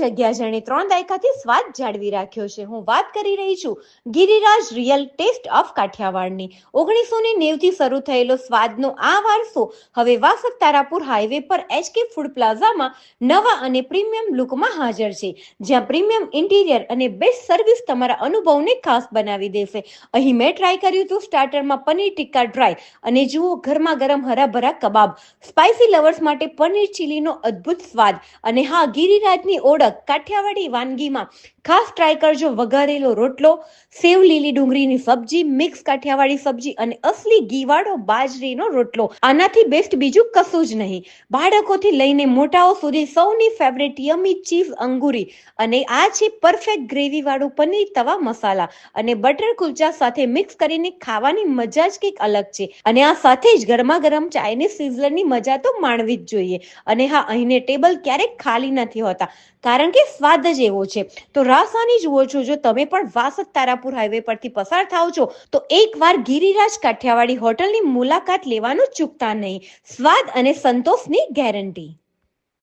જગ્યા જેણે 3 દાયકાથી સ્વાદ જાળવી રાખ્યો છે. હું વાત કરી રહી છું ગિરિરાજ રિયલ ટેસ્ટ ઓફ કાઠિયાવાડની. 1990 થી શરૂ થયેલો સ્વાદનો આ વારસો હવે વાસદ તારાપુર હાઈવે પર HK ફૂડ પ્લાઝામાં નવા અને પ્રીમિયમ લુકમાં હાજર છે, જ્યાં પ્રીમિયમ ઇન્ટિરિયર અને બેસ્ટ સર્વિસ તમારા અનુભવને ખાસ બનાવી દેશે. અહીં મેં ટ્રાય કર્યું હતું સ્ટાર્ટરમાં પનીર ટિક્કા ડ્રાય, અને જુઓ ગરમા ગરમ હરાભરા કબાબ. સ્પાઇસી લવર્સ માટે પનીર ચીલીનો અદ્ભુત સ્વાદ. અને હા, ગિરિરાજની ઓળખ કાઠિયાવાડી વાનગીમાં ખાસ ટ્રાય કરજો વઘારેલો રોટલો, સેવ લીલી ડુંગળીની સબ્જી, મિક્સ કાઠિયાવાડી સબ્જી અને અસલી ઘીવાળો બાજરીનો રોટલો. આનાથી બેસ્ટ બીજું કશું જ નહીં. બાળકોથી લઈને મોટાઓ સુધી સૌની ફેવરેટ યમી ચીઝ અંગુરી. અને આ છે પરફેક્ટ ગ્રેવી વાળું પનીર તવા મસાલા અને બટર કુલચા સાથે મિક્સ કરીને ખાવાની મજા જ કંઈક અલગ છે. અને આ સાથે જ ગરમા ગરમ ચાઇનીઝ સિઝલરની મજા તો માણવી જ જોઈએ. અને હા, અહીંને ટેબલ ક્યારેક ખાલી નથી હોતા, કારણ કે સ્વાદ જ એવો છે. તો રાસાની જુઓ છો, જો તમે પણ વાસદ તારાપુર હાઈવે પરથી પસાર થાવ છો તો એકવાર ગિરિરાજ કાઠિયાવાડી હોટલની મુલાકાત લેવાનું ચૂકતા નહીં. સ્વાદ અને સંતોષની ગેરંટી.